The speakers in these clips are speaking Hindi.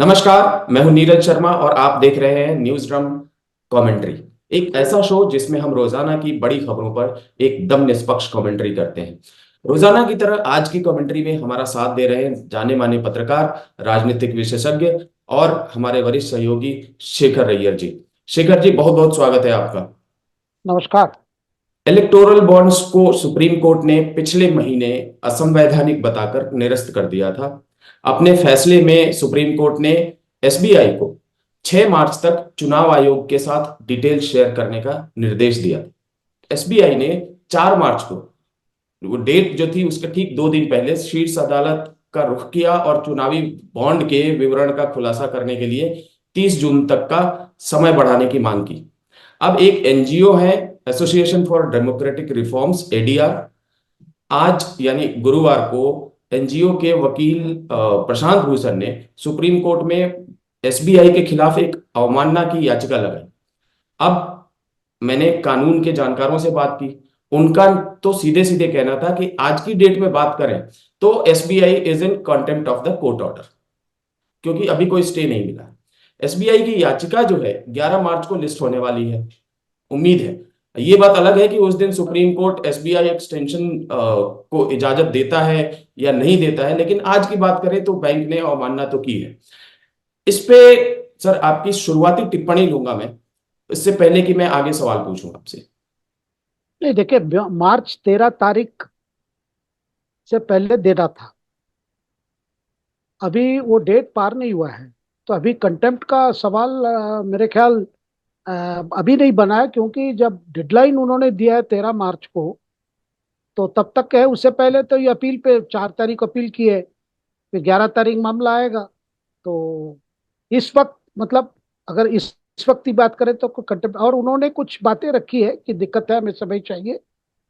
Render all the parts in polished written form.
नमस्कार, मैं हूं नीरज शर्मा और आप देख रहे हैं न्यूज ड्रम कमेंट्री। एक ऐसा शो जिसमें हम रोजाना की बड़ी खबरों पर एकदम निष्पक्ष कमेंट्री करते हैं। रोजाना की तरह आज की कमेंट्री में हमारा साथ दे रहे हैं जाने माने पत्रकार, राजनीतिक विशेषज्ञ और हमारे वरिष्ठ सहयोगी शेखर रैयर जी। शेखर जी, बहुत बहुत स्वागत है आपका। नमस्कार। इलेक्टोरल बॉन्ड्स को सुप्रीम कोर्ट ने पिछले महीने असंवैधानिक बताकर निरस्त कर दिया था। अपने फैसले में सुप्रीम कोर्ट ने एसबीआई को 6 मार्च तक चुनाव आयोग के साथ डिटेल शेयर करने का निर्देश दिया। एसबीआई ने 4 मार्च को, वो डेट जो थी उसके ठीक 2 दिन पहले, शीर्ष अदालत का रुख किया और चुनावी बॉन्ड के विवरण का खुलासा करने के लिए 30 जून तक का समय बढ़ाने की मांग की। अब एक एनजीओ है, association for democratic reforms, ADR, आज यानी गुरुवार को एनजीओ के वकील प्रशांत भूषण ने सुप्रीम कोर्ट में एसबीआई के खिलाफ एक अवमानना की याचिका लगाई। अब मैंने कानून के जानकारों से बात की, उनका तो सीधे सीधे कहना था कि आज की डेट में बात करें तो SBI is in contempt of the court order, क्योंकि अभी कोई स्टे नहीं मिला। एसबीआई की याचिका जो है 11 मार्च को लिस्ट होने वाली है, उम्मीद है। ये बात अलग है कि उस दिन सुप्रीम कोर्ट एसबीआई एक्सटेंशन को इजाजत देता है या नहीं देता है, लेकिन आज की बात करें तो बैंक ने अवमानना तो की है। इस पे सर आपकी शुरुआती टिप्पणी लूंगा मैं, इससे पहले कि मैं आगे सवाल पूछूं आपसे। नहीं, देखिए, मार्च 13 तारीख से पहले देना था। अभी वो डेट पार नहीं हुआ है, तो अभी कंटेम्प्ट का सवाल मेरे ख्याल अ, अभी नहीं बना है, क्योंकि जब डेडलाइन उन्होंने दिया है 13 मार्च को, तो तब तक है। उससे पहले तो ये अपील पे 4 तारीख अपील की है, फिर 11 तारीख मामला आएगा। तो इस वक्त, मतलब अगर इस वक्त की बात करें तो कंटेम्प्ट, और उन्होंने कुछ बातें रखी है कि दिक्कत है, हमें समय चाहिए,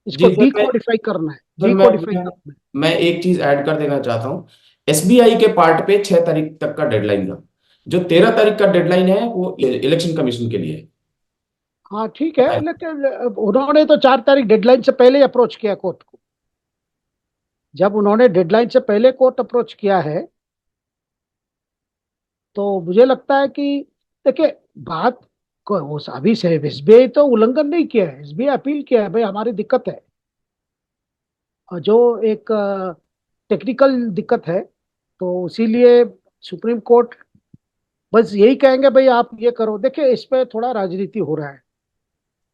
जी इसको सर, मैं डीकोडिफाई करना है, सर मैं डीकोडिफाई मैं, करना है। मैं एक चीज ऐड कर देना चाहता हूँ। एसबीआई के पार्ट पे 6 तारीख तक का डेडलाइन था। जो 13 तारीख का डेडलाइन है वो इलेक्शन कमीशन के लिए है। हाँ, ठीक है, लेकिन उन्होंने तो 4 तारीख डेडलाइन से पहले ही अप्रोच किया कोर्ट को। जब उन्होंने डेडलाइन से पहले कोर्ट अप्रोच किया है, तो मुझे लगता है कि, देखिए, बात को अभी से एसबीआई तो उल्लंघन नहीं किया है, एसबीआई अपील किया है, भाई हमारी दिक्कत है, और जो एक टेक्निकल दिक्कत है, तो इसीलिए सुप्रीम कोर्ट बस यही कहेंगे, भाई आप ये करो। देखिए, इस पे थोड़ा राजनीति हो रहा है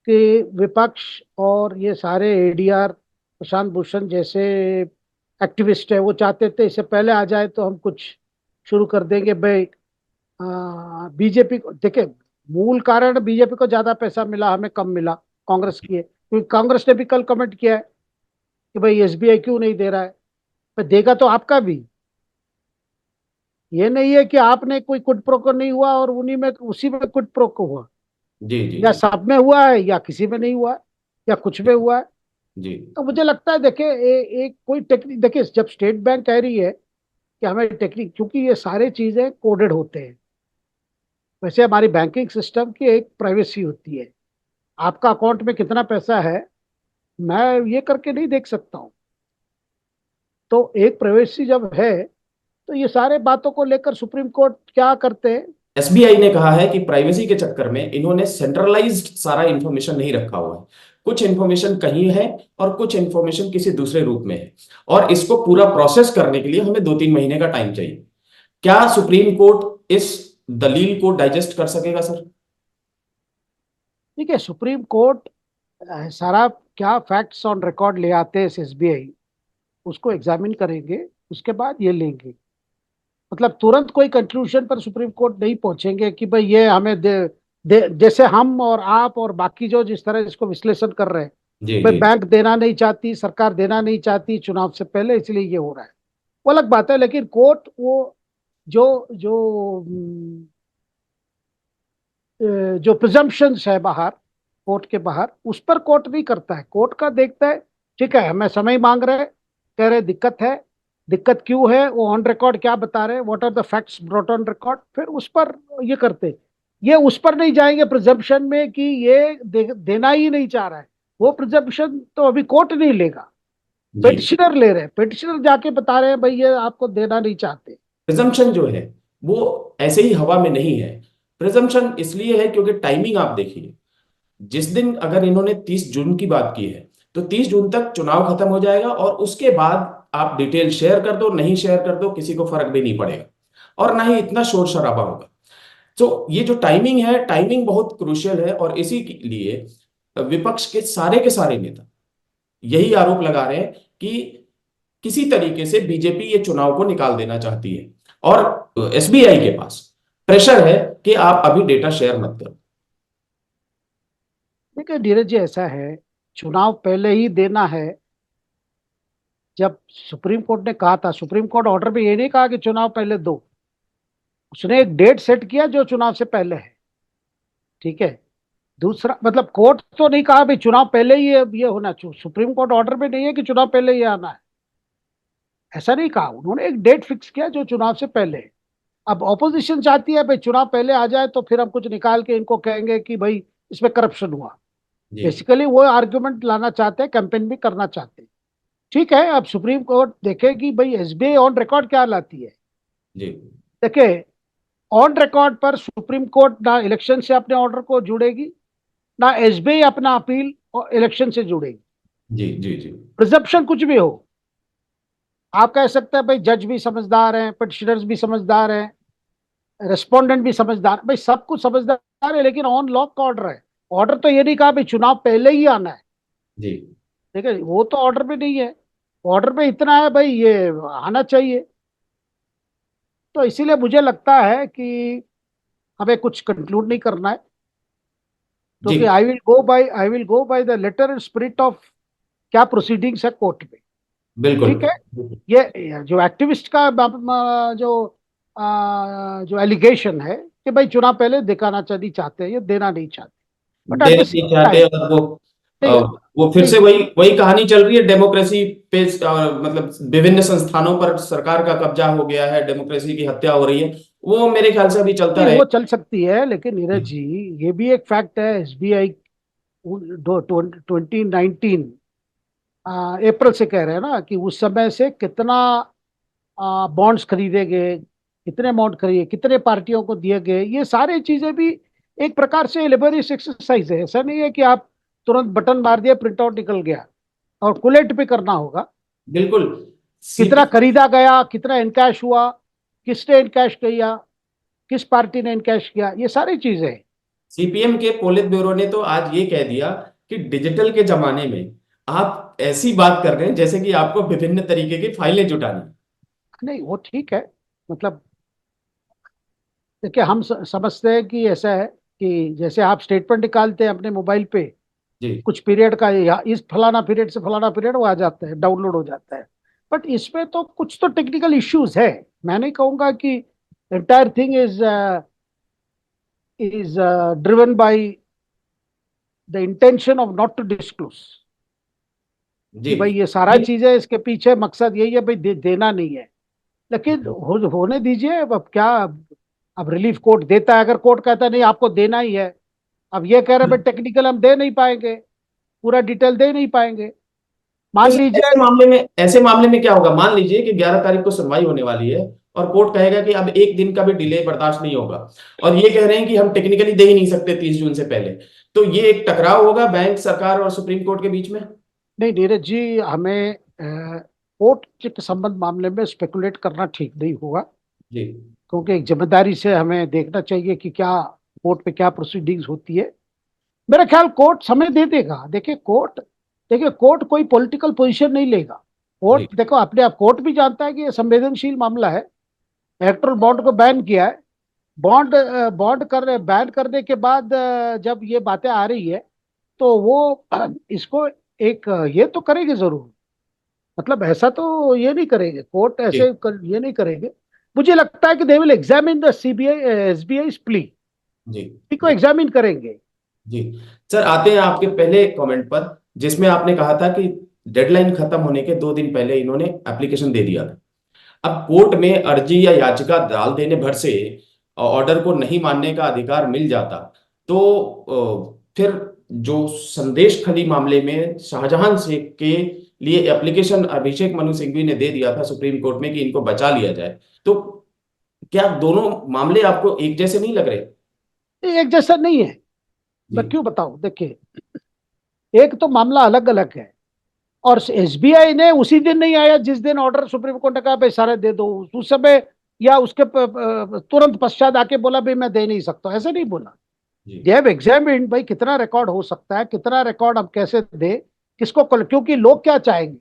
कि विपक्ष और ये सारे एडीआर, प्रशांत भूषण जैसे एक्टिविस्ट है, वो चाहते थे इससे पहले आ जाए तो हम कुछ शुरू कर देंगे भाई। बीजेपी को देखिए, मूल कारण बीजेपी को ज्यादा पैसा मिला, हमें कम मिला, कांग्रेस की है, क्योंकि कांग्रेस ने भी कल कमेंट किया है कि भाई एसबीआई क्यों नहीं दे रहा है। पर देगा तो आपका भी, ये नहीं है कि आपने कोई क्विड प्रोको नहीं हुआ और उन्हीं में उसी में क्विड प्रोको हुआ, जी जी या जी सब में हुआ है या किसी में नहीं हुआ है, या कुछ में हुआ है। जी तो मुझे लगता है, देखिए, एक कोई टेक्निक, देखिए, जब स्टेट बैंक कह रही है कि हमें टेक्निक, क्योंकि ये सारे चीजें कोडेड होते हैं। वैसे हमारी बैंकिंग सिस्टम की एक प्राइवेसी होती है, आपका अकाउंट में कितना पैसा है मैं ये करके नहीं देख सकता हूँ। तो एक प्राइवेसी जब है, तो ये सारे बातों को लेकर सुप्रीम कोर्ट क्या करते हैं। एसबीआई ने कहा है कि प्राइवेसी के चक्कर में इन्होंने सेंट्रलाइज्ड सारा इंफॉर्मेशन नहीं रखा हुआ है। कुछ इंफॉर्मेशन कहीं है और कुछ इंफॉर्मेशन किसी दूसरे रूप में है, और इसको पूरा प्रोसेस करने के लिए हमें 2-3 महीने का टाइम चाहिए। क्या सुप्रीम कोर्ट इस दलील को डाइजेस्ट कर सकेगा सर? ठीक है, सुप्रीम कोर्ट सारा क्या फैक्ट्स ऑन रिकॉर्ड ले आते हैं एसबीआई, उसको एग्जामिन करेंगे, उसके बाद ये लेंगे। मतलब तुरंत कोई कंक्लूजन पर सुप्रीम कोर्ट नहीं पहुंचेंगे कि भाई ये हमें जैसे हम और आप और बाकी जो जिस तरह इसको विश्लेषण कर रहे हैं, जी भाई जी बैंक देना नहीं चाहती, सरकार देना नहीं चाहती चुनाव से पहले, इसलिए ये हो रहा है, वो अलग बात है। लेकिन कोर्ट वो जो जो जो प्रिजम्पशंस है बाहर, कोर्ट के बाहर, उस पर कोर्ट नहीं करता है। कोर्ट का देखता है, ठीक है, हमें समय मांग रहे हैं, कह रहे दिक्कत है, दिक्कत क्यों है, वो ऑन रिकॉर्ड क्या बता रहे हैं, what are the facts brought on record, फिर उस पर ये करते। ये उस पर नहीं जाएंगे प्रिजम्पशन में कि ये देना ही नहीं चाह रहा है। वो प्रिजम्पशन तो अभी कोर्ट नहीं लेगा, जी। पेटिशनर ले रहे हैं, पेटिशनर जाके बता रहे हैं भाई ये आपको देना नहीं चाहते। प्रिजम्पशन जो है वो ऐसे ही हवा में नहीं है। प्रिजम्पशन इसलिए है क्योंकि टाइमिंग आप देखिए, जिस दिन अगर इन्होंने 30 जून की बात की है, तो 30 जून तक चुनाव खत्म हो जाएगा और उसके बाद आप डिटेल शेयर कर दो, नहीं शेयर कर दो, किसी को फर्क भी नहीं पड़ेगा और ना ही इतना शोर शराबा होगा। तो ये जो टाइमिंग है, टाइमिंग बहुत क्रूशियल है और इसी के लिए विपक्ष के सारे नेता यही आरोप लगा रहे हैं कि किसी तरीके से बीजेपी ये चुनाव को निकाल देना चाहती है और एसबीआई के पास प्रेशर है कि आप अभी डेटा शेयर मत करो। देखिए नीरज जी, ऐसा है, चुनाव पहले ही देना है। जब सुप्रीम कोर्ट ने कहा था, सुप्रीम कोर्ट ऑर्डर में ये नहीं कहा कि चुनाव पहले दो, उसने एक डेट सेट किया जो चुनाव से पहले है। ठीक है। दूसरा मतलब कोर्ट तो नहीं कहा भाई चुनाव पहले ही ये होना चाहिए, सुप्रीम कोर्ट ऑर्डर में नहीं है कि चुनाव पहले ही आना है, ऐसा नहीं कहा। उन्होंने एक डेट फिक्स किया जो चुनाव से पहले है। अब ऑपोजिशन चाहती है भाई चुनाव पहले आ जाए तो फिर हम कुछ निकाल के इनको कहेंगे कि भाई इसमें करप्शन हुआ। जी बेसिकली वो आर्ग्यूमेंट लाना चाहते हैं, कैंपेन भी करना चाहते हैं। ठीक है, अब सुप्रीम कोर्ट देखेगी भाई एसबीआई ऑन रिकॉर्ड क्या लाती है। जी देखिए, ऑन रिकॉर्ड पर सुप्रीम कोर्ट ना इलेक्शन से अपने ऑर्डर को जुड़ेगी, ना एसबीआई अपना अपील और इलेक्शन से जुड़ेगी। जी जी जी प्रिजप्शन कुछ भी हो, आप कह सकते हैं भाई जज भी समझदार हैं, पिटिशनर्स भी समझदार हैं, रेस्पोंडेंट भी समझदार, भाई सब कुछ समझदार है, लेकिन ऑन लॉ का ऑर्डर है। ऑर्डर तो ये नहीं कहा भाई चुनाव पहले ही आना है। जी ठीक है, वो तो ऑर्डर में नहीं है। ऑर्डर में इतना है भाई ये आना चाहिए। तो इसीलिए मुझे लगता है कि हमें कुछ कंक्लूड नहीं करना है, जी क्योंकि I will go by the letter and spirit of क्या प्रोसीडिंग्स है कोर्ट में। बिल्कुल। ठीक है। ये जो एक्टिविस्ट का जो जो एलिगेशन है कि भाई चुनाव पहले दिखाना चाहिए चाहते हैं, ये देना नहीं चाहते, बट एट देना द नहीं सेम चाहते टाइम और अ, नहीं वो फिर से नहीं वही वही कहानी चल रही है डेमोक्रेसी पे, मतलब विभिन्न संस्थानों पर सरकार का कब्जा हो गया है, डेमोक्रेसी की हत्या हो रही है। वो मेरे ख्याल से अभी चलता नहीं, वो रहेगा। चल सकती है, लेकिन नीरज जी जी, ये भी एक फैक्ट है। एसबीआई 2019 अप्रैल से कह रहे हैं ना कि उस समय से कितना बॉन्ड्स खरीदे गए, कितने अमाउंट खरीदे, कितने पार्टियों को दिए गए, ये सारी चीजें भी एक प्रकार से लेबोरियस एक्सरसाइज है। ऐसा नहीं है कि आप तुरंत बटन मार दिया प्रिंट आउट निकल गया, और कुलेट भी करना होगा। बिल्कुल। कितना सीपी खरीदा गया, कितना इनकैश हुआ, किसने इनकैश किया, किस पार्टी ने इनकैश किया, ये सारी चीजें हैं। सीपीएम के पोलित ब्यूरो ने तो आज ये कह दिया कि डिजिटल के जमाने में आप ऐसी बात कर रहे हैं जैसे कि आपको विभिन्न तरीके की फाइलें जुटानी। नहीं, वो ठीक है। मतलब देखिए, हम समझते हैं कि ऐसा है कि जैसे आप स्टेटमेंट निकालते हैं अपने मोबाइल पे, जी कुछ पीरियड का, या इस फलाना पीरियड से फलाना पीरियड वो आ जाता है, डाउनलोड हो जाता है। बट इसमें तो कुछ तो टेक्निकल इश्यूज है। मैं नहीं कहूंगा कि entire thing is driven by the intention of not to disclose, जी कि भाई ये सारा चीजें इसके पीछे मकसद यही है भाई देना नहीं है। लेकिन होने दीजिए। अब क्या, अब रिलीफ कोर्ट देता है, अगर कोर्ट कहता है नहीं आपको देना ही है, अब ये कह रहे भाई टेक्निकल हम दे नहीं पाएंगे, पूरा डिटेल दे नहीं पाएंगे, तो मान सर, लीजिए। ऐसे मामले में क्या होगा? मान लीजिए कि 11 तारीख को सुनवाई होने वाली है और कोर्ट कहेगा कि अब एक दिन का भी डिले बर्दाश्त नहीं होगा, और ये कह रहे हैं कि हम टेक्निकली दे ही नहीं सकते 30 जून से पहले। तो ये एक टकराव होगा बैंक सरकार और सुप्रीम कोर्ट के बीच में। नहीं नीरज जी, हमें कोर्ट के संबंध मामले में स्पेकुलेट करना ठीक नहीं होगा, जी क्योंकि एक जिम्मेदारी से हमें देखना चाहिए कि क्या कोर्ट पे क्या प्रोसीडिंग्स होती है। मेरा ख्याल कोर्ट समय दे देगा। देखिए कोर्ट कोई पॉलिटिकल पोजीशन नहीं लेगा। जी कोर्ट देखो, अपने आप कोर्ट भी जानता है कि ये संवेदनशील मामला है। इलेक्ट्रल बॉन्ड को बैन किया है। बॉन्ड बॉन्ड कर बैन करने के बाद जब ये बातें आ रही है, तो वो इसको एक ये तो करेंगे जरूर। मतलब ऐसा तो ये नहीं करेंगे, कोर्ट जी ये नहीं करेंगे। मुझे लगता है कि they will examine the CBI SBI plea जी को जी एग्जामिन करेंगे। जी सर, आते हैं आपके पहले कमेंट पर, जिसमें आपने कहा था कि डेडलाइन खत्म होने के 2 दिन पहले इन्होंने एप्लीकेशन दे दिया था। अब कोर्ट में अर्जी या याचिका डाल देने भर से ऑर्डर को नहीं मानने का अधिकार मिल जाता, तो फिर जो संदेश खली मामले में शाहजहां शेख के लिए एप्लीकेशन अभिषेक मनु सिंघवी ने दे दिया था सुप्रीम कोर्ट में कि इनको बचा लिया जाए, तो क्या दोनों मामले आपको एक जैसे नहीं लग रहे? ये एक जैसा नहीं है। जी। मैं क्यों बताऊं, देखिए, एक तो मामला अलग अलग है, और एसबीआई ने उसी दिन नहीं आया जिस दिन ऑर्डर सुप्रीम कोर्ट ने कहा भाई सारे दे दो, उस समय या उसके तुरंत पश्चात आके बोला भाई मैं दे नहीं सकता, ऐसे नहीं बोला। जी। दे हैव एग्जामिन्ड भाई कितना रिकॉर्ड हो सकता है, कितना रिकॉर्ड हम कैसे दे, किसको क्योंकि लोग क्या चाहेंगे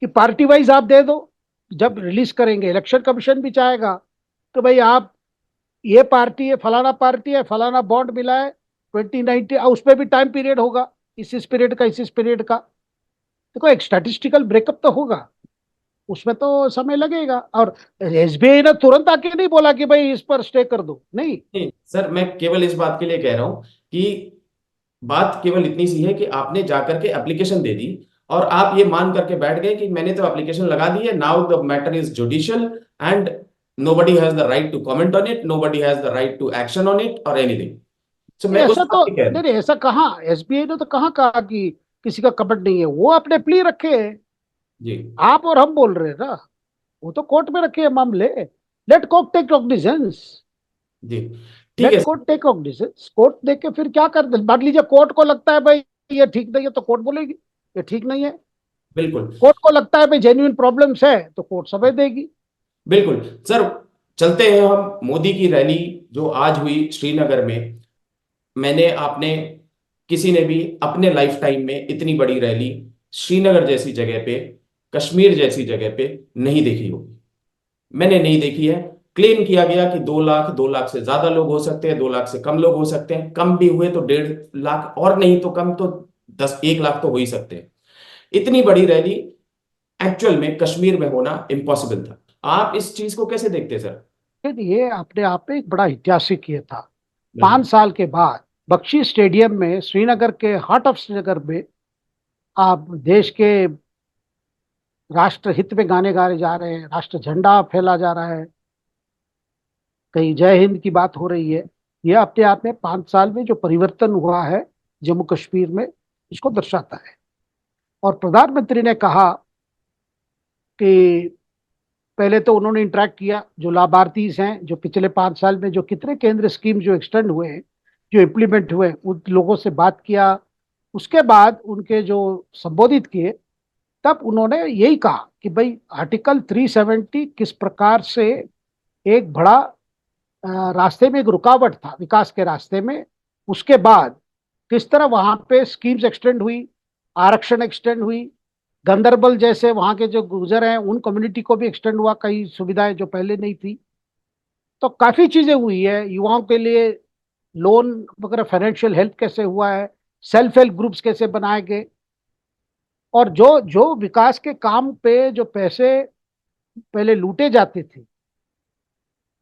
कि पार्टी वाइज आप दे दो। जब रिलीज करेंगे इलेक्शन कमीशन भी चाहेगा तो भाई आप, ये पार्टी है, फलाना बॉन्ड मिला है 2019, उस पर भी टाइम पीरियड होगा, इस पीरियड का, इस पीरियड का। देखो एक स्टैटिस्टिकल ब्रेकअप तो होगा, उसमें तो समय लगेगा। और एसबीआई ने तुरंत आके नहीं बोला कि भाई इस पर स्टे कर दो, नहीं। नहीं सर, मैं केवल इस बात के लिए कह रहा हूं कि बात केवल इतनी सी है कि आपने जाकर के एप्लीकेशन दे दी और आप ये मान करके बैठ गए कि मैंने तो एप्लीकेशन लगा दी है, now the matter is judicial and nobody has the right to comment on it, nobody has the right to action on it or anything. So मैं उस ऐसा बात तो की कह रहा नहीं हूँ। नहीं, ऐसा कहाँ, एसबीआई ने तो कहाँ कहा कि किसी का कपट नहीं है, वो अपने प्ली रखे हैं। जी। आप और हम बोल रहे हैं ना, वो तो कोर्ट में रखे हैं मामले। Let court take cognizance. जी। ठीक लेट है sir. Court take cognizance, court देख के फिर क्या कर दे, मान लीजिए कोर्ट को लगता है भाई ये ठीक नहीं है तो कोर्ट बोलेगी ये ठीक नहीं है। बिल्कुल। कोर्ट को लगता है भाई जेन्युइन प्रॉब्लम्स है तो कोर्ट समय देगी। बिल्कुल सर। चलते हैं हम मोदी की रैली जो आज हुई श्रीनगर में। मैंने आपने किसी ने भी अपने लाइफ टाइम में इतनी बड़ी रैली श्रीनगर जैसी जगह पे, कश्मीर जैसी जगह पे नहीं देखी होगी। मैंने नहीं देखी है। क्लेम किया गया कि 2 लाख, 2 लाख से ज्यादा लोग हो सकते हैं, 2 लाख से कम लोग हो सकते हैं, कम भी हुए तो 1.5 लाख, और नहीं तो कम तो 1 लाख तो हो ही सकते हैं। इतनी बड़ी रैली एक्चुअल में कश्मीर में होना इम्पॉसिबल था। आप इस चीज को कैसे देखते हैं सर? फिर ये अपने आप में एक बड़ा ऐतिहासिक ये था। बिल्कुल। 5 साल के बाद बख्शी स्टेडियम में, श्रीनगर के हार्ट ऑफ श्रीनगर में, आप देश के राष्ट्र हित में गाने गाए जा रहे हैं, राष्ट्र झंडा फैला जा रहा है, कहीं जय हिंद की बात हो रही है। यह अपने आप में 5 साल में जो परिवर्तन हुआ है जम्मू कश्मीर में, इसको दर्शाता है। और प्रधानमंत्री ने कहा कि पहले तो उन्होंने इंटरेक्ट किया जो लाभार्थी हैं, जो पिछले 5 साल में जो कितने केंद्र स्कीम जो एक्सटेंड हुए हैं, जो इम्प्लीमेंट हुए, उन लोगों से बात किया। उसके बाद उनके जो संबोधित किए, तब उन्होंने यही कहा कि भाई आर्टिकल 370 किस प्रकार से एक बड़ा रास्ते में एक रुकावट था विकास के रास्ते में। उसके बाद किस तरह वहां पे स्कीम्स एक्सटेंड हुई, आरक्षण एक्सटेंड हुई, गंदरबल जैसे वहां के जो गुजर हैं उन कम्युनिटी को भी एक्सटेंड हुआ, कई सुविधाएं जो पहले नहीं थी। तो काफी चीजें हुई है युवाओं के लिए, लोन वगैरह, फाइनेंशियल हेल्प कैसे हुआ है, सेल्फ हेल्प ग्रुप्स कैसे बनाए गए। और जो जो विकास के काम पे जो पैसे पहले लूटे जाते थे,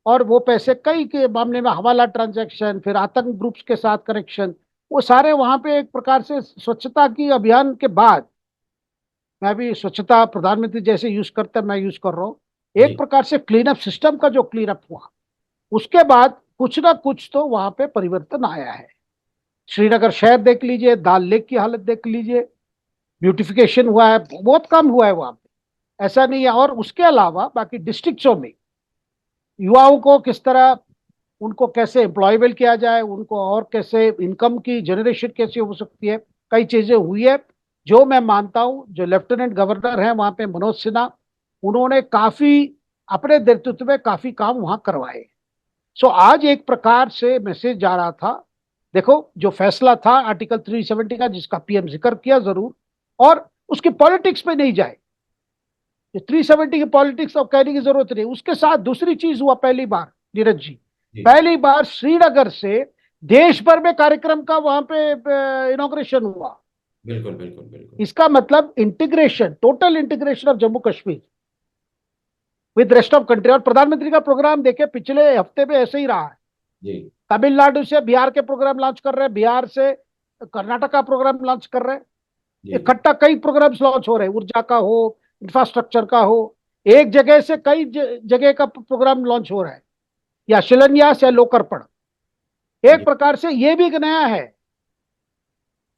और वो पैसे कई के मामले में हवाला ट्रांजैक्शन, फिर आतंक ग्रुप्स के साथ कनेक्शन, वो सारे वहां पे एक प्रकार से स्वच्छता की अभियान के बाद, मैं भी स्वच्छता प्रधानमंत्री जैसे यूज करते हैं मैं यूज कर रहा हूँ, एक जी। प्रकार से क्लीन अप सिस्टम का जो क्लीन अप हुआ, उसके बाद कुछ ना कुछ तो वहां पे परिवर्तन आया है। श्रीनगर शहर देख लीजिए, दाल लेक की हालत देख लीजिए, ब्यूटिफिकेशन हुआ है, बहुत काम हुआ है वहां पे, ऐसा नहीं है। और उसके अलावा बाकी डिस्ट्रिक्ट्सों में युवाओं को किस तरह, उनको कैसे एम्प्लॉयबल किया जाए, उनको और कैसे इनकम की जनरेशन कैसे हो सकती है, कई चीजें हुई है। जो मैं मानता हूं जो लेफ्टिनेंट गवर्नर हैं वहां पे मनोज सिन्हा, उन्होंने काफी अपने नेतृत्व में काफी काम वहां करवाए। सो आज एक प्रकार से मैसेज जा रहा था, देखो जो फैसला था आर्टिकल 370 का, जिसका पीएम जिक्र किया जरूर, और उसकी पॉलिटिक्स में नहीं जाए, 370 की पॉलिटिक्स अब कहने की जरूरत नहीं। उसके साथ दूसरी चीज हुआ पहली बार, नीरज जी, जी। पहली बार श्रीनगर से देश भर में कार्यक्रम का वहां पे इनॉग्रेशन हुआ। बिल्कुल बिल्कुल बिल्कुल। इसका मतलब integration, total integration of Jammu Kashmir with rest of country. और प्रधानमंत्री का प्रोग्राम देखे पिछले हफ्ते में ऐसे ही रहा है। जी। तमिलनाडु से बिहार के प्रोग्राम लॉन्च कर रहे हैं, बिहार से कर्नाटक का प्रोग्राम लॉन्च कर रहे हैं, जी। इकट्ठा कई प्रोग्राम्स लॉन्च हो रहे हैं, ऊर्जा का हो, इंफ्रास्ट्रक्चर का हो, एक जगह से कई जगह का प्रोग्राम लॉन्च हो रहा है, या शिलान्यास या लोकार्पण। एक जी। प्रकार से ये भी एक नया है।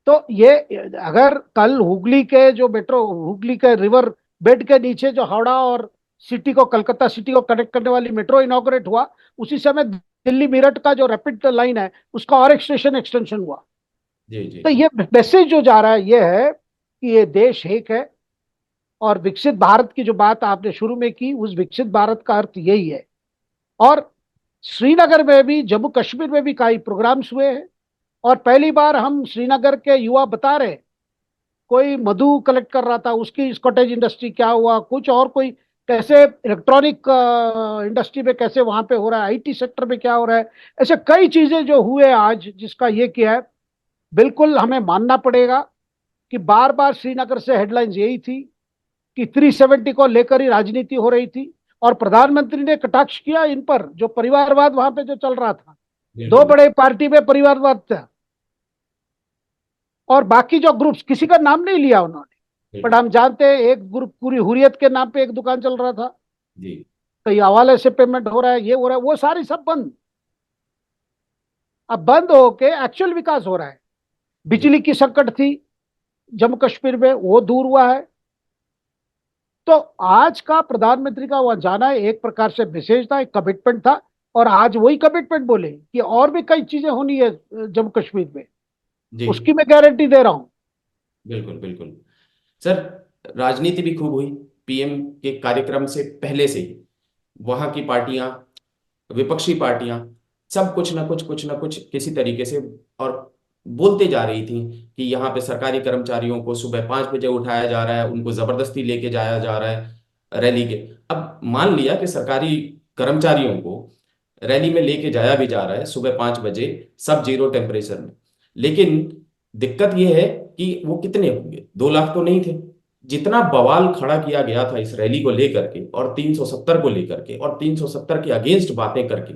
तो ये, अगर कल हुगली के जो मेट्रो, हुगली के रिवर बेड के नीचे जो हावड़ा और सिटी को, कलकत्ता सिटी को कनेक्ट करने वाली मेट्रो इनॉग्रेट हुआ, उसी समय दिल्ली मेरठ का जो रैपिड लाइन है उसका और एक स्टेशन एक्सटेंशन हुआ। जी जी तो ये मैसेज जो जा रहा है ये है कि ये देश एक है। और विकसित भारत की जो बात आपने शुरू में की, उस विकसित भारत का अर्थ यही है। और श्रीनगर में भी, जम्मू कश्मीर में भी कई प्रोग्राम्स हुए हैं। और पहली बार हम श्रीनगर के युवा बता रहे, कोई मधु कलेक्ट कर रहा था, उसकी कॉटेज इंडस्ट्री क्या हुआ, कुछ और कोई कैसे इलेक्ट्रॉनिक इंडस्ट्री में कैसे वहां पे हो रहा है, आईटी सेक्टर में क्या हो रहा है। ऐसे कई चीजें जो हुए आज, जिसका ये किया है, बिल्कुल हमें मानना पड़ेगा कि बार बार श्रीनगर से हेडलाइंस यही थी कि 370 को लेकर ही राजनीति हो रही थी। और प्रधानमंत्री ने कटाक्ष किया इन पर, जो परिवारवाद वहां पे जो चल रहा था, दो बिल्कुल बड़े पार्टी में परिवारवाद था। और बाकी जो ग्रुप्स, किसी का नाम नहीं लिया उन्होंने, बट बिल्कुल। हम जानते हैं एक ग्रुप पूरी हुरियत के नाम पे एक दुकान चल रहा था, जी कई हवाले से पेमेंट हो रहा है, ये हो रहा है, वो सारी सब बंद। अब बंद होके एक्चुअल विकास हो रहा है। जी बिजली की संकट थी जम्मू कश्मीर में, वो दूर हुआ है। तो आज का प्रधानमंत्री का वहां जाना एक प्रकार से मैसेज था, एक कमिटमेंट था। और आज वही कमिटमेंट बोले कि और भी कई चीजें होनी है जम्मू कश्मीर में, जी उसकी मैं गारंटी दे रहा हूं। बिल्कुल बिल्कुल। सर, राजनीति भी खूब हुई पीएम के कार्यक्रम से पहले से ही। वहां की पार्टियां, विपक्षी पार्टियां, सब कुछ ना कुछ किसी तरीके से और बोलते जा रही थी कि यहाँ पे सरकारी कर्मचारियों को सुबह 5 बजे उठाया जा रहा है, उनको जबरदस्ती लेके जाया जा रहा है रैली के। अब मान लिया कि सरकारी कर्मचारियों को रैली में लेके जाया भी जा रहा है सुबह 5 बजे, सब जीरो टेम्परेचर में, लेकिन दिक्कत यह है कि वो कितने होंगे, 2 लाख तो नहीं थे। जितना बवाल खड़ा किया गया था इस रैली को लेकर के और 370 को लेकर के और 370 के अगेंस्ट बातें करके,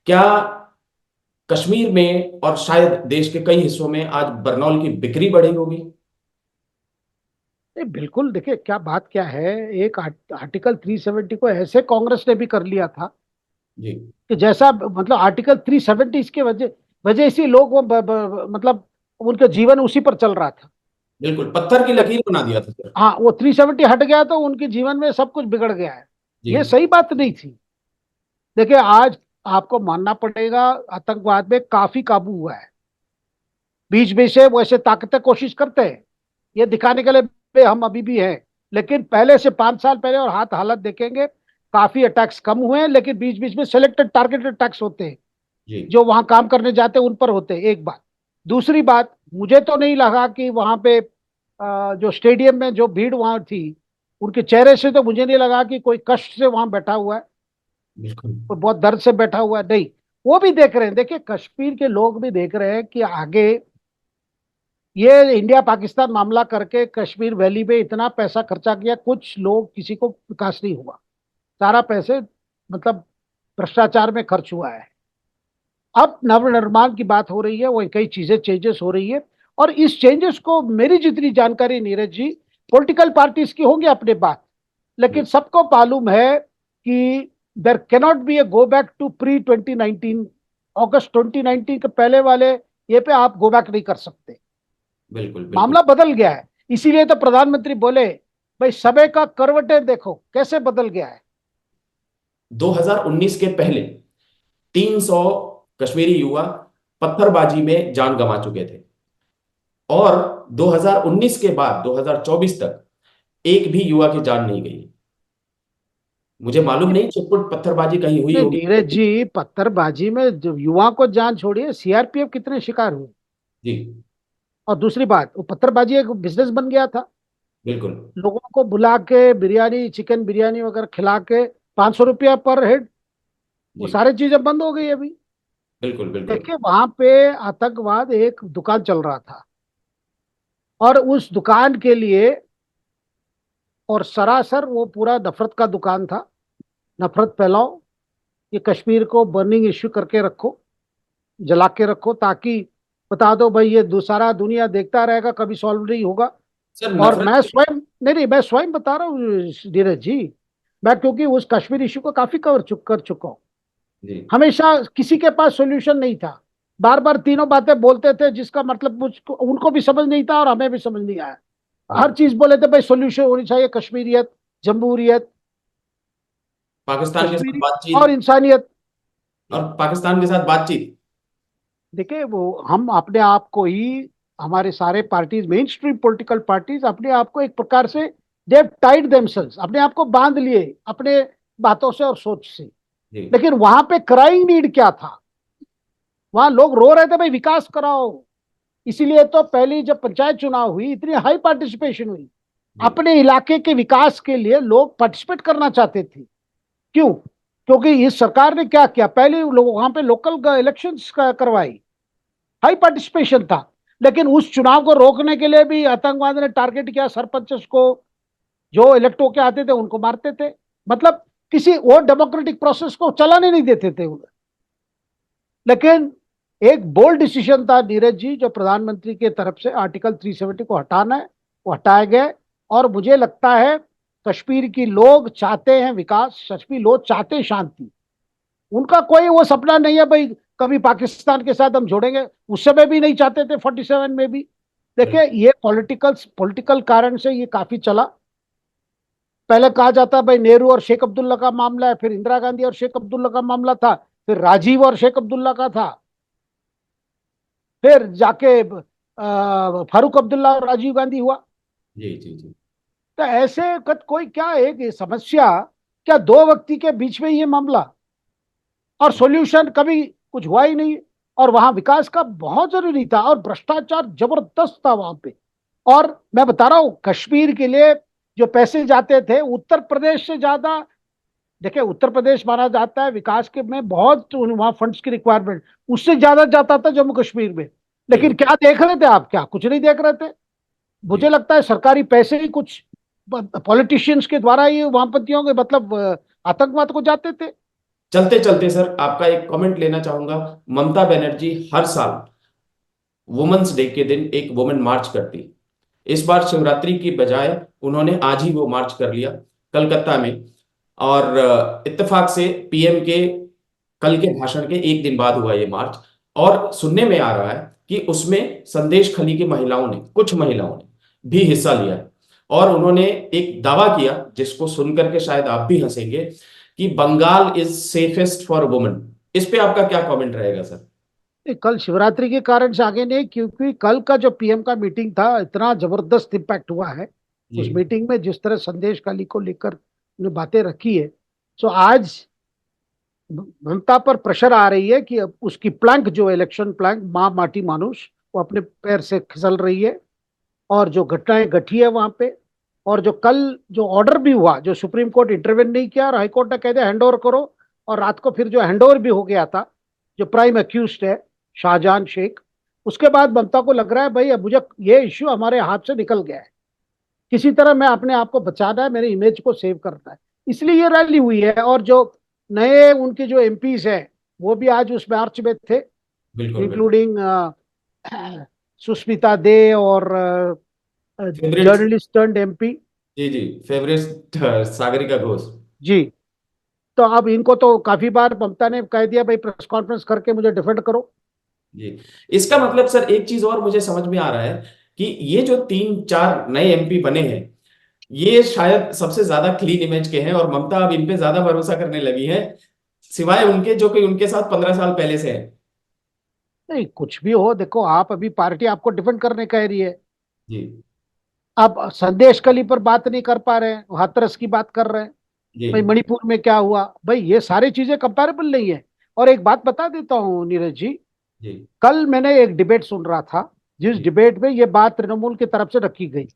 क्या कश्मीर में और शायद देश के कई हिस्सों में आज बरनौल की बिक्री बढ़ी होगी? नहीं, बिल्कुल देखिए क्या बात क्या है। एक आर्टिकल 370 को ऐसे कांग्रेस ने भी कर लिया था जी कि जैसा मतलब आर्टिकल 370 इसके वजह वजह से लोग वो मतलब उनका जीवन उसी पर चल रहा था। बिल्कुल, पत्थर की लकीर बना दिया था सर। हाँ, वो 370 हट गया तो उनके जीवन में सब कुछ बिगड़ गया है। जी ये सही बात नहीं थी। देखिए आज आपको मानना पड़ेगा, आतंकवाद में काफी काबू हुआ है। बीच बीच से वैसे ताकतें कोशिश करते हैं ये दिखाने के लिए भी हम अभी भी हैं, लेकिन पहले से 5 साल पहले और हाथ हालत देखेंगे, काफी अटैक्स कम हुए हैं, लेकिन बीच बीच में सिलेक्टेड टारगेटेड अटैक्स होते हैं। जी जो वहां काम करने जाते हैं उन पर होते हैं, एक बात। दूसरी बात, मुझे तो नहीं लगा कि वहां पे जो स्टेडियम में जो भीड़ वहां थी, उनके चेहरे से तो मुझे नहीं लगा कि कोई कष्ट से वहां बैठा हुआ है, बिल्कुल। कोई बहुत दर्द से बैठा हुआ है, नहीं। वो भी देख रहे हैं, देखिए कश्मीर के लोग भी देख रहे हैं कि आगे ये इंडिया पाकिस्तान मामला करके कश्मीर वैली में इतना पैसा खर्चा किया, कुछ लोग, किसी को विकास नहीं हुआ, सारा पैसे मतलब भ्रष्टाचार में खर्च हुआ है। अब नवनिर्माण की बात हो रही है, वो कई चीजें चेंजेस हो रही है। और इस चेंजेस को मेरी जितनी जानकारी, नीरज जी, पॉलिटिकल पार्टीज की होंगी अपने बात, लेकिन सबको मालूम है कि there cannot be a go back to pre 2019, अगस्त 2019 के पहले वाले ये पे आप गो बैक नहीं कर सकते। बिल्कुल बिल्कुल। मामला बदल गया है। इसीलिए तो प्रधानमंत्री बोले, भाई समय का करवटें देखो कैसे बदल गया है। 2019 के पहले 300 कश्मीरी युवा पत्थरबाजी में जान गंवा चुके थे, और 2019 के बाद 2024 तक एक भी युवा की जान नहीं गई। मुझे मालूम नहीं छिटपुट पत्थरबाजी कहीं हुई नहीं होगी। नीरज जी, पत्थरबाजी में जो युवा को जान छोड़िए, सीआरपीएफ कितने शिकार हुए। जी और दूसरी बात, वो पत्थरबाजी एक बिजनेस बन गया था। बिल्कुल। लोगों को बुला के बिरयानी, चिकन बिरयानी वगैरह खिला के 500 रुपया पर हेड, वो जी सारी चीजें बंद हो गई अभी। बिल्कुल बिल्कुल। देखिए वहां पे आतंकवाद एक दुकान चल रहा था, और उस दुकान के लिए, और सरासर वो पूरा नफरत का दुकान था। नफरत फैलाओ, ये कश्मीर को बर्निंग इश्यू करके रखो, जला के रखो, ताकि बता दो भाई ये दूसरा दुनिया देखता रहेगा, कभी सॉल्व नहीं होगा। सर, और नफरत। मैं स्वयं, नहीं नहीं, मैं स्वयं बता रहा हूँ धीरज जी। मैं क्योंकि उस कश्मीर इश्यू को काफी कर चुका हूँ। जी हमेशा किसी के पास सॉल्यूशन नहीं था, बार बार तीनों बातें बोलते थे, जिसका मतलब मुझको, उनको भी समझ नहीं था और हमें भी समझ नहीं आया। हर बिल्कुल। चीज बोले थे भाई सॉल्यूशन होनी चाहिए, कश्मीरियत, जमहूरियत, पाकिस्तान के साथ कश्मीरी और बातचीत, इंसानियत। और पाकिस्तान के साथ बातचीत। देखिए वो हम अपने आप को ही, हमारे सारे parties, main stream political parties अपने आप को एक प्रकार से दे टाइड देमसेल्स, अपने आप को बांध लिए अपने बातों से और सोच से। जी लेकिन वहां पे क्राइंग नीड क्या था? वहां लोग रो रहे थे भाई विकास कराओ। इसीलिए तो पहली जब पंचायत चुनाव हुई इतनी हाई पार्टिसिपेशन हुई। जी अपने इलाके के विकास के लिए लोग पार्टिसिपेट करना चाहते थे। क्यों? क्योंकि इस सरकार ने क्या किया, पहले लोग वहां पे लोकल इलेक्शंस करवाई, हाई पार्टिसिपेशन था। लेकिन उस चुनाव को रोकने के लिए भी आतंकवाद ने टारगेट किया सरपंच को, जो इलेक्ट होके आते थे उनको मारते थे। मतलब किसी और डेमोक्रेटिक प्रोसेस को चलाने नहीं देते थे उन्हें। लेकिन एक बोल्ड डिसीजन था नीरज जी, जो प्रधानमंत्री के तरफ से आर्टिकल 370 को हटाना है, वो हटाए गए। और मुझे लगता है कश्मीर की लोग चाहते हैं विकास, कश्मीर लोग चाहते हैं शांति। उनका कोई वो सपना नहीं है भाई कभी पाकिस्तान के साथ हम जोड़ेंगे। उस समय भी नहीं चाहते थे, 47 में भी। देखिए बिल्कुल। ये पॉलिटिकल पॉलिटिकल कारण से ये काफी चला। पहले कहा जाता भाई नेहरू और शेख अब्दुल्ला का मामला है, फिर इंदिरा गांधी और शेख अब्दुल्ला का मामला था, फिर राजीव और शेख अब्दुल्ला का था, फिर जाके फारूक अब्दुल्ला और राजीव गांधी हुआ। जी जी जी तो ऐसे कोई क्या एक ये समस्या, क्या दो व्यक्ति के बीच में ये मामला, और सॉल्यूशन कभी कुछ हुआ ही नहीं। और वहां विकास का बहुत जरूरी था, और भ्रष्टाचार जबरदस्त था वहां पे। और मैं बता रहा हूं कश्मीर के लिए जो पैसे जाते थे उत्तर प्रदेश से ज्यादा, देखिए उत्तर प्रदेश माना जाता है विकास के में बहुत वहां फंड्स की रिक्वायरमेंट, उससे ज्यादा जाता था जम्मू कश्मीर में। लेकिन बिल्कुल। क्या देख रहे थे आप? क्या कुछ नहीं देख रहे थे। मुझे जी, लगता है सरकारी पैसे ही कुछ पॉलिटिशियंस के द्वारा ही वामपंथियों के मतलब आतंकवाद को जाते थे। चलते चलते सर आपका एक कमेंट लेना चाहूंगा। ममता बनर्जी हर साल वुमेन्स डे के दिन एक वुमेन मार्च करती। इस बार शिवरात्रि की बजाय उन्होंने आज ही वो मार्च कर लिया कलकत्ता में। और इत्तेफाक से पीएम के कल के भाषण के एक दिन बाद हुआ ये मार्च। और सुनने में आ रहा है कि उसमें संदेश खली की महिलाओं ने, कुछ महिलाओं ने भी हिस्सा लिया है। और उन्होंने एक दावा किया जिसको सुनकर के शायद आप भी हंसेंगे, कि Bengal is safest for women. इस पे आपका क्या कमेंट रहेगा सर? कल शिवरात्रि के कारण से आगे नहीं, क्योंकि कल का जो पीएम का मीटिंग था इतना जबरदस्त इम्पैक्ट हुआ है जी उस मीटिंग में, जिस तरह संदेश खाली को लेकर उन्हें बातें रखी है। सो आज ममता पर प्रेशर आ रही है कि अब उसकी प्लैंक, जो इलेक्शन प्लैंक माँ माटी मानुष, वो अपने पैर से खिसल रही है। और जो घटनाएं घटी है वहां पे, और जो कल जो ऑर्डर भी हुआ, जो सुप्रीम कोर्ट इंटरवेन नहीं किया और हाई कोर्ट ने कह दिया हैंड ओवर करो, और रात को फिर जो हैंड ओवर भी हो गया था, जो प्राइम अक्यूज्ड है शाहजहां शेख, उसके बाद ममता को लग रहा है भाई अब मुझे ये इश्यू हमारे हाथ से निकल गया है, किसी तरह मैं अपने आप को बचाना है, मेरे इमेज को सेव करना है। इसलिए ये रैली हुई है। और जो नए उनके जो एमपीज हैं वो भी आज उस मार्च में थे, बिल्कुल बिल्कुल। इंक्लूडिंग सुष्मिता दे और फेवरेट। Journalist turned MP. जी जी। फेवरेट सागरिका घोष। जी। तो अब इनको तो काफी बार ममता ने कह दिया भाई प्रेस कॉन्फ्रेंस करके मुझे डिफेंड करो। जी। इसका मतलब सर एक चीज और मुझे समझ में आ रहा है कि ये जो तीन चार नए एमपी बने हैं, ये शायद सबसे ज्यादा क्लीन इमेज के हैं, और ममता अब इन पे ज्यादा भरोसा करने लगी है, सिवाय उनके जो कि उनके साथ 15 साल पहले से है। नहीं कुछ भी हो, देखो आप अभी पार्टी आपको डिफेंड करने कह रही है। जी आप संदेश कली पर बात नहीं कर पा रहे हैं, हाथरस की बात कर रहे हैं। जी भाई मणिपुर में क्या हुआ, भाई ये सारी चीजें कंपैरेबल नहीं है। और एक बात बता देता हूँ नीरज जी, जी कल मैंने एक डिबेट सुन रहा था, जिस जी डिबेट में ये बात तृणमूल की तरफ से रखी गई,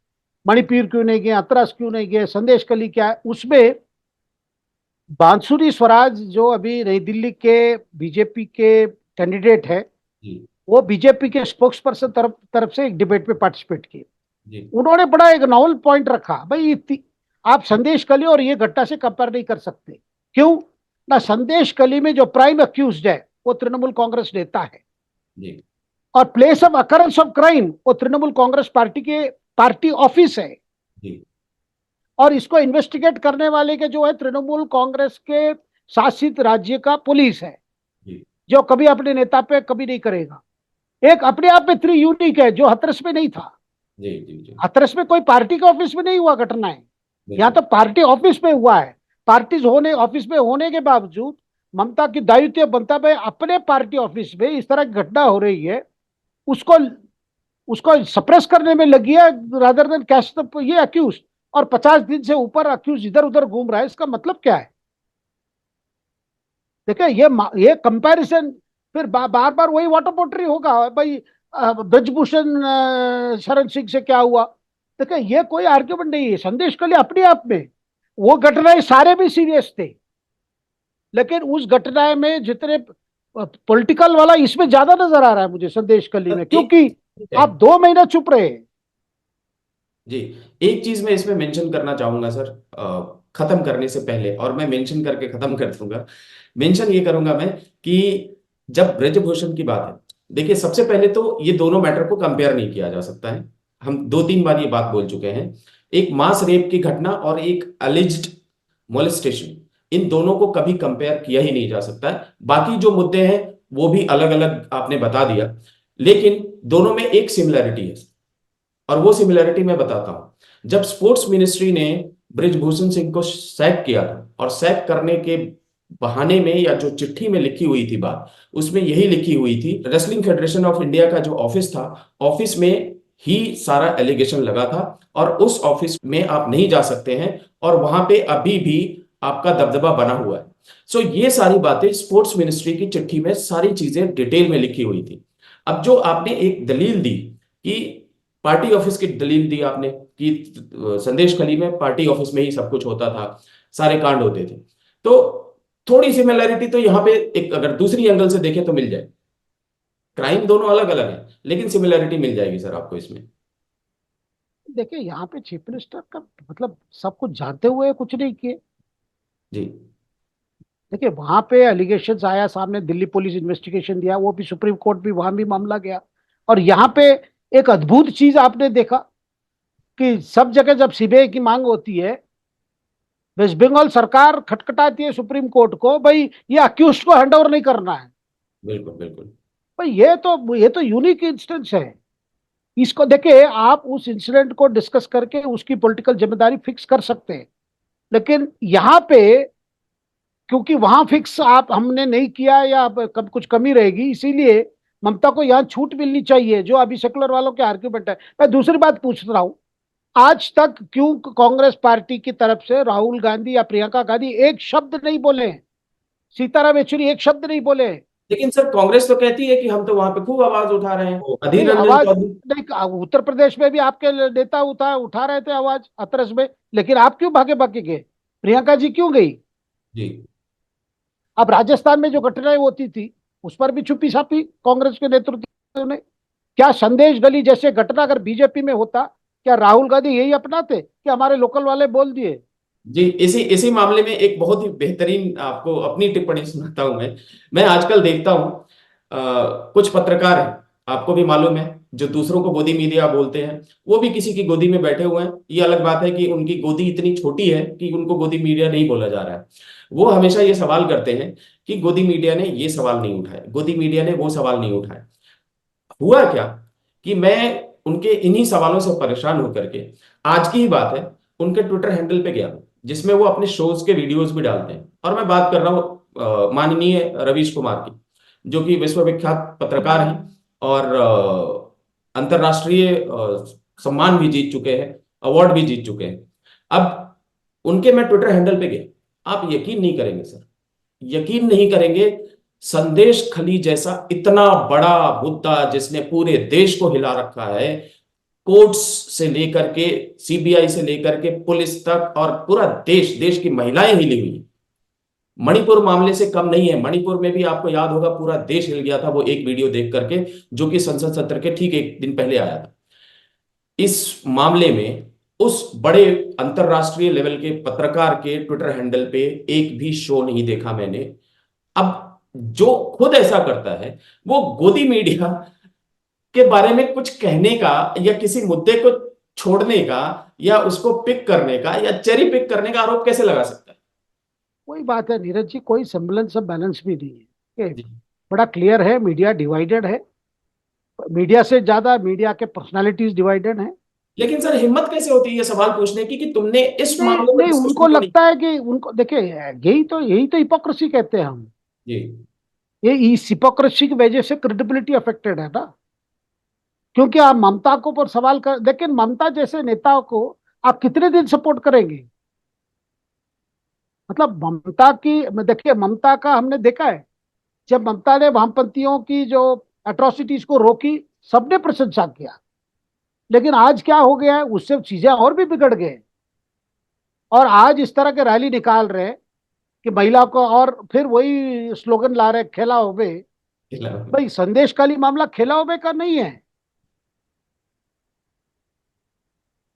मणिपुर क्यों नहीं गए, हाथरस क्यों नहीं गए, संदेश कली क्या है, उसमें बांसुरी स्वराज जो अभी नई दिल्ली के बीजेपी के कैंडिडेट है, जी वो बीजेपी के स्पोक्स पर्सन तरफ तरफ से एक डिबेट में पार्टिसिपेट किए। जी उन्होंने बड़ा एक नॉवल पॉइंट रखा भाई, आप संदेश कली और ये घटना से कंपेयर नहीं कर सकते। क्यों? ना संदेश कली में जो प्राइम अक्यूज्ड है वो तृणमूल कांग्रेस नेता है, जी और place of occurrence of crime वो तृणमूल कांग्रेस पार्टी के पार्टी ऑफिस है। जी और इसको इन्वेस्टिगेट करने वाले के जो है तृणमूल कांग्रेस के शासित राज्य का पुलिस है, जी जो कभी अपने नेता पे कभी नहीं करेगा। एक अपने आप में थ्री यूनिक है, जो हथरस में नहीं था। जी जी जी। हथरस में कोई पार्टी के ऑफिस में नहीं हुआ घटना है, यहाँ बिल्कुल। तो पार्टी ऑफिस में हुआ है। पार्टीज होने ऑफिस में होने के बावजूद ममता की दायित्व बनता है अपने पार्टी ऑफिस में इस तरह की घटना हो रही है, उसको उसको सप्रेस करने में लगी है, रादर देन कैच द ये अक्यूज। और 50 दिन से ऊपर अक्यूज इधर उधर घूम रहा है, इसका मतलब क्या है? देखिए ये कंपैरिजन फिर बार बार वही वाटर पोट्री होगा भाई। ब्रजभूषण शरण सिंह से क्या हुआ? देखिए ये कोई आर्ग्यूमेंट नहीं है, संदेश के लिए अपने आप में वो घटनाएं सारे भी सीरियस थे, लेकिन उस घटना में जितने पॉलिटिकल वाला इसमें ज्यादा नजर आ रहा है मुझे संदेश कली में, एक क्योंकि है। आप 2 महीना चुप रहे। जी, एक चीज मैं इसमें मेंशन करना चाहूंगा सर, खत्म करने से पहले, और मैं मेंशन करके खत्म कर दूंगा। मेंशन ये करूंगा मैं कि जब ब्रजभूषण की बात है, देखिए सबसे पहले तो ये दोनों मैटर को कंपेयर नहीं किया जा सकता है। हम 2-3 बार ये बात बोल चुके हैं। एक मास रेप की घटना और एक अलिज्ड मोलेस्टेशन, इन दोनों को कभी कंपेयर किया ही नहीं जा सकता है। बाकी जो मुद्दे हैं वो भी अलग अलग आपने बता दिया, लेकिन दोनों में एक सिमिलैरिटी है, और वो सिमिलैरिटी मैं बताता हूं। जब स्पोर्ट्स मिनिस्ट्री ने ब्रिजभूषण सिंह को सैक किया था, और सैक करने के बहाने में या जो चिट्ठी में लिखी हुई थी बात, उसमें यही लिखी हुई थी, रेसलिंग फेडरेशन ऑफ इंडिया का जो ऑफिस था, ऑफिस में ही सारा एलिगेशन लगा था, और उस ऑफिस में आप नहीं जा सकते हैं, और वहां पे अभी भी आपका दबदबा बना हुआ है। सो ये सारी बातें स्पोर्ट्स मिनिस्ट्री की चिट्ठी में सारी चीजें डिटेल में लिखी हुई थी। अब जो आपने एक दलील दी कि पार्टी ऑफिस की दलील दी आपने कि संदेश खली में पार्टी ऑफिस में ही सब कुछ होता था, सारे कांड होते थे, तो थोड़ी सिमिलैरिटी तो यहाँ पे एक अगर दूसरी एंगल से देखें तो मिल जाए। क्राइम दोनों अलग अलग है, लेकिन सिमिलैरिटी मिल जाएगी सर आपको इसमें। देखिए यहाँ पे चीफ मिनिस्टर का मतलब सब कुछ जानते हुए कुछ नहीं किए। जी। देखिए वहां पे एलिगेशन आया सामने, दिल्ली पुलिस इन्वेस्टिगेशन दिया, वो भी सुप्रीम कोर्ट भी, वहां भी मामला गया। और यहाँ पे एक अद्भुत चीज आपने देखा कि सब जगह जब सीबीआई की मांग होती है, वेस्ट बंगाल सरकार खटखटाती है सुप्रीम कोर्ट को, भाई ये अक्यूज को हैंड ओवर नहीं करना है। बिल्कुल बिल्कुल। भाई ये तो यूनिक इंस्टेंस है। इसको देखिए, आप उस इंसिडेंट को डिस्कस करके उसकी पॉलिटिकल जिम्मेदारी फिक्स कर सकते हैं, लेकिन यहाँ पे क्योंकि वहां फिक्स आप हमने नहीं किया या कब कुछ कमी रहेगी, इसीलिए ममता को यहाँ छूट मिलनी चाहिए, जो अभी सेकुलर वालों के आर्ग्यूमेंट है। मैं दूसरी बात पूछ रहा हूं, आज तक क्यों कांग्रेस पार्टी की तरफ से राहुल गांधी या प्रियंका गांधी एक शब्द नहीं बोले हैं? सीताराम येचुरी एक शब्द नहीं बोले हैं। लेकिन सर कांग्रेस तो कहती है कि हम तो वहां पे खूब आवाज उठा रहे हैं, अधीर नहीं रंजन आवाज, चौधरी। नहीं उत्तर प्रदेश में भी आपके नेता उठा रहे थे आवाज अतरस में, लेकिन आप क्यों भागे भागे गए? प्रियंका जी क्यों गई? जी। अब राजस्थान में जो घटनाएं होती थी उस पर भी चुप्पी सापी कांग्रेस के नेतृत्व ने। क्या संदेश गली जैसे घटना अगर बीजेपी में होता, क्या राहुल गांधी यही अपनाते कि हमारे लोकल वाले बोल दिए? जी, इसी इसी मामले में एक बहुत ही बेहतरीन आपको अपनी टिप्पणी सुनाता हूं मैं आजकल देखता हूं, कुछ पत्रकार हैं, आपको भी मालूम है, जो दूसरों को गोदी मीडिया बोलते हैं, वो भी किसी की गोदी में बैठे हुए हैं। ये अलग बात है कि उनकी गोदी इतनी छोटी है कि उनको गोदी मीडिया नहीं बोला जा रहा है। वो हमेशा ये सवाल करते हैं कि गोदी मीडिया ने ये सवाल नहीं उठाया, गोदी मीडिया ने वो सवाल नहीं उठाया। हुआ क्या कि मैं उनके इन्हीं सवालों से परेशान होकर के, आज की ही बात है, उनके ट्विटर हैंडल पे गया जिसमें वो अपने शोज के वीडियोस भी डालते हैं, और मैं बात कर रहा हूँ माननीय रवीश कुमार की, जो कि विश्वविख्यात पत्रकार हैं, और अंतर्राष्ट्रीय सम्मान भी जीत चुके हैं, अवार्ड भी जीत चुके हैं। अब उनके मैं ट्विटर हैंडल पे गया, आप यकीन नहीं करेंगे सर, यकीन नहीं करेंगे, संदेश खली जैसा इतना बड़ा मुद्दा जिसने पूरे देश को हिला रखा है, कोर्ट्स से लेकर के सीबीआई से लेकर के पुलिस तक, और पूरा देश, देश की महिलाएं हिली हुई हैं। मणिपुर मामले से कम नहीं है, मणिपुर में भी आपको याद होगा पूरा देश हिल गया था वो एक वीडियो देख करके, जो कि संसद सत्र के ठीक एक दिन पहले आया था। इस मामले में उस बड़े अंतरराष्ट्रीय लेवल के पत्रकार के ट्विटर हैंडल पे एक भी शो नहीं देखा मैंने। अब जो खुद ऐसा करता है, वो गोदी मीडिया के बारे में कुछ कहने का, या किसी मुद्दे को छोड़ने का, या उसको पिक करने का, या चेरी पिक करने का आरोप कैसे लगा सकता है? वही बात है नीरज जी, कोई semblance ऑफ बैलेंस भी नहीं है। ये जी। बड़ा क्लियर है, मीडिया डिवाइडेड है। मीडिया से ज्यादा मीडिया के पर्सनालिटीज डिवाइडेड हैं। लेकिन सर हिम्मत कैसे होती है ये सवाल पूछने की कि तुमने इस नहीं मामले पर नहीं, डिस्कशन उनको क्यों नहीं लगता है कि उनको देखिए, यही तो हिपोक्रेसी कहते हैं हम। जी। ये इस हिपोक्रेसी की वजह से क्रेडिबिलिटी अफेक्टेड है ना। क्योंकि आप ममता को पर सवाल कर, लेकिन ममता जैसे नेताओं को आप कितने दिन सपोर्ट करेंगे? मतलब ममता की, देखिए ममता का हमने देखा है, जब ममता ने वामपंथियों की जो एट्रोसिटीज को रोकी, सबने प्रशंसा किया। लेकिन आज क्या हो गया है, उससे चीजें और भी बिगड़ गए। और आज इस तरह के रैली निकाल रहे हैं कि महिला को, और फिर वही स्लोगन ला रहे हैं, खेला होवे। खिलाफ। भाई संदेशकाली मामला खेला होवे का नहीं है।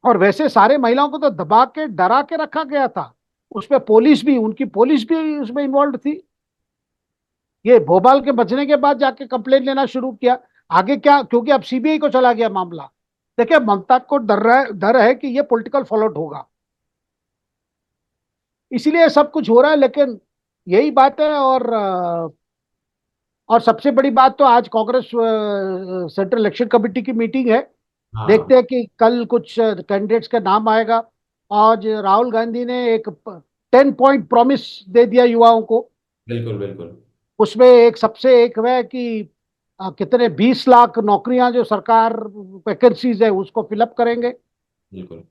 और वैसे सारे महिलाओं को तो दबा के डरा के रखा गया था। उसमें पुलिस भी, उनकी पुलिस भी उसमें इन्वॉल्व थी। ये भोपाल के बचने के बाद जाके कंप्लेन लेना शुरू किया। आगे क्या, क्योंकि अब सीबीआई को चला गया मामला। देखिए ममता को डर है कि ये पॉलिटिकल फॉलोट होगा, इसीलिए सब कुछ हो रहा है। लेकिन यही बात है। और सबसे बड़ी बात तो आज कांग्रेस सेंट्रल इलेक्शन कमेटी की मीटिंग है। हाँ देखते हैं कि कल कुछ कैंडिडेट्स का नाम आएगा। आज राहुल गांधी ने एक 10 पॉइंट प्रॉमिस दे दिया युवाओं को। बिल्कुल बिल्कुल। उसमें एक सबसे एक है कि कितने 20 लाख नौकरियां जो सरकार वैकेंसीज है उसको फिलअप करेंगे। बिल्कुल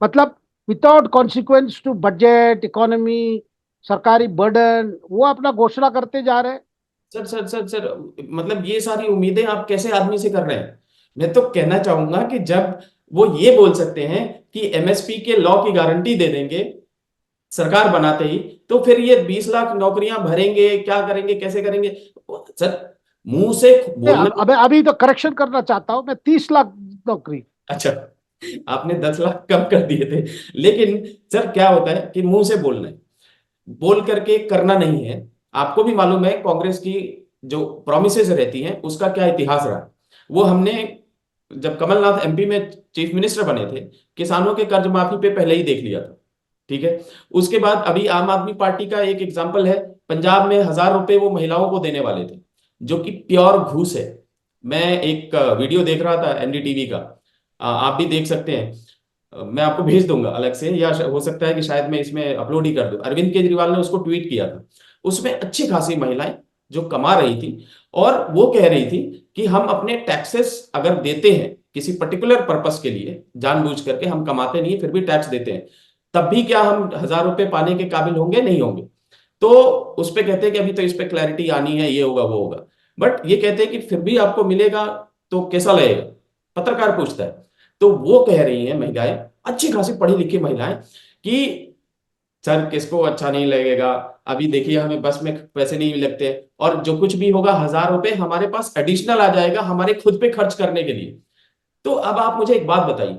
मतलब without consequence to budget economy, सरकारी बर्डन, वो अपना घोषणा करते जा रहे हैं। सर मतलब ये सारी उम्मीदें आप कैसे आदमी से कर रहे हैं? मैं तो कहना चाहूंगा कि जब वो ये बोल सकते हैं कि एमएसपी के लॉ की गारंटी दे देंगे सरकार बनाते ही, तो फिर ये 20 लाख नौकरियां भरेंगे, क्या करेंगे, कैसे करेंगे? सर मुंह से बोलना। अब अभी तो करेक्शन करना चाहता हूं मैं, 30 लाख नौकरी। अच्छा, आपने 10 लाख कम कर दिए थे। लेकिन सर क्या होता है कि मुंह से बोलना है, बोल करके करना नहीं है। आपको भी मालूम है कांग्रेस की जो प्रॉमिसेस रहती हैं उसका क्या इतिहास रहा। वो हमने जब कमलनाथ एमपी में चीफ मिनिस्टर बने थे, किसानों के कर्ज माफी पे पहले ही देख लिया था। ठीक है। उसके बाद अभी आम आदमी पार्टी का एक एग्जाम्पल है, पंजाब में 1,000 रुपए वो महिलाओं को देने वाले थे, जो कि प्योर घूस है। मैं एक वीडियो देख रहा था एनडीटीवी का, आप भी देख सकते हैं। मैं आपको भेज दूंगा अलग से, या हो सकता है कि शायद मैं इसमें अपलोड ही कर दूं। अरविंद केजरीवाल ने उसको ट्वीट किया था। उसमें अच्छी खासी महिलाएं जो कमा रही थी, और वो कह रही थी कि हम अपने टैक्सेस अगर देते हैं किसी पर्टिकुलर पर्पस के लिए, जानबूझ करके हम कमाते नहीं फिर भी टैक्स देते हैं, तब भी क्या हम 1,000 रुपए पाने के काबिल होंगे? नहीं होंगे। तो उस पे कहते हैं कि अभी तो इस पे क्लैरिटी आनी है, ये होगा वो होगा। बट ये कहते हैं कि फिर भी आपको मिलेगा तो कैसा लगेगा, पत्रकार पूछता है। तो वो कह रही हैं महिलाएं, अच्छी खासी पढ़ी लिखी महिलाएं, कि सर किसको अच्छा नहीं लगेगा, अभी देखिए हमें बस में पैसे नहीं लगते, और जो कुछ भी होगा 1,000 रुपए हमारे पास एडिशनल आ जाएगा हमारे खुद पे खर्च करने के लिए। तो अब आप मुझे एक बात बताइए,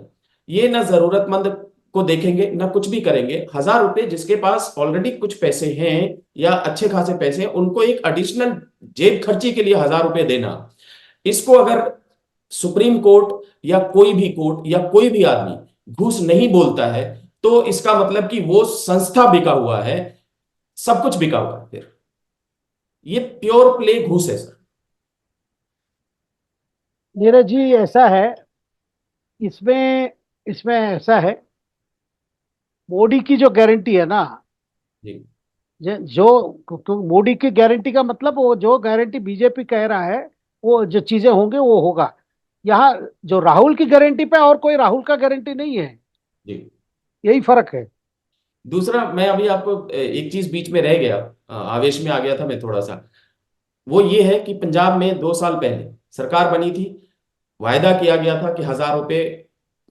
ये ना जरूरतमंद को देखेंगे ना कुछ भी करेंगे, 1,000 रुपए जिसके पास ऑलरेडी कुछ पैसे हैं या अच्छे खासे पैसे हैं, उनको एक एडिशनल जेब खर्ची के लिए 1,000 रुपए देना, इसको अगर सुप्रीम कोर्ट या कोई भी कोर्ट या कोई भी आदमी घूस नहीं बोलता है, तो इसका मतलब कि वो संस्था बिका हुआ है, सब कुछ बिका हुआ है। फिर ये प्योर प्ले घूस है सर। नीरज जी ऐसा है, इसमें इसमें ऐसा है, मोदी की जो गारंटी है ना, जी मोदी की गारंटी का मतलब, वो जो गारंटी बीजेपी कह रहा है, वो जो चीजें होंगे वो होगा। यहाँ जो राहुल की गारंटी पे और कोई राहुल का गारंटी नहीं है। जी। यही फर्क है। दूसरा, मैं अभी आपको एक चीज बीच में रह गया, आवेश में आ गया था मैं थोड़ा सा। वो ये है कि पंजाब में 2 साल पहले सरकार बनी थी, वायदा किया गया था कि 1,000 रुपए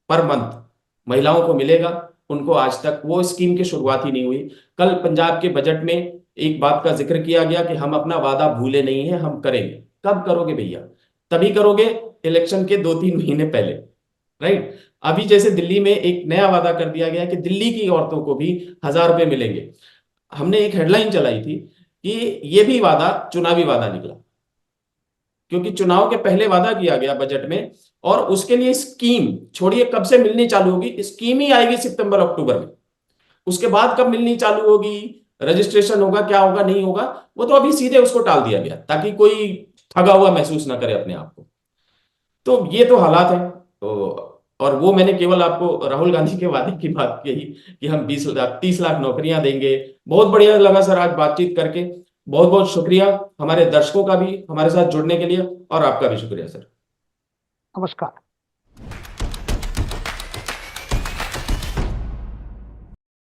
पर मंथ महिलाओं को मिलेगा। उनको आज तक वो स्कीम की शुरुआत ही नहीं हुई। कल पंजाब के बजट में एक बात का जिक्र किया गया कि हम अपना वादा भूले नहीं है, हम करेंगे। कब करोगे भैया? तभी करोगे इलेक्शन के 2-3 महीने पहले, राइट? अभी जैसे दिल्ली में एक नया वादा कर दिया गया कि दिल्ली की औरतों को भी 1,000 रुपए मिलेंगे। हमने एक हेडलाइन चलाई थी कि ये भी वादा चुनावी वादा निकला, क्योंकि चुनाव के पहले वादा किया गया बजट में, और उसके लिए स्कीम छोड़िए कब से मिलनी चालू होगी, स्कीम ही आएगी सितंबर अक्टूबर में। उसके बाद कब मिलनी चालू होगी, रजिस्ट्रेशन होगा, क्या होगा, नहीं होगा, वो तो अभी सीधे उसको टाल दिया गया ताकि कोई ठगा हुआ महसूस ना करे अपने आप को। तो ये तो हालात है। तो और वो मैंने केवल आपको राहुल गांधी के वादे की बात कही कि हम 20 लाख 30 लाख नौकरियां देंगे। बहुत बढ़िया लगा सर आज बातचीत करके। बहुत बहुत शुक्रिया हमारे दर्शकों का भी हमारे साथ जुड़ने के लिए, और आपका भी शुक्रिया सर। नमस्कार।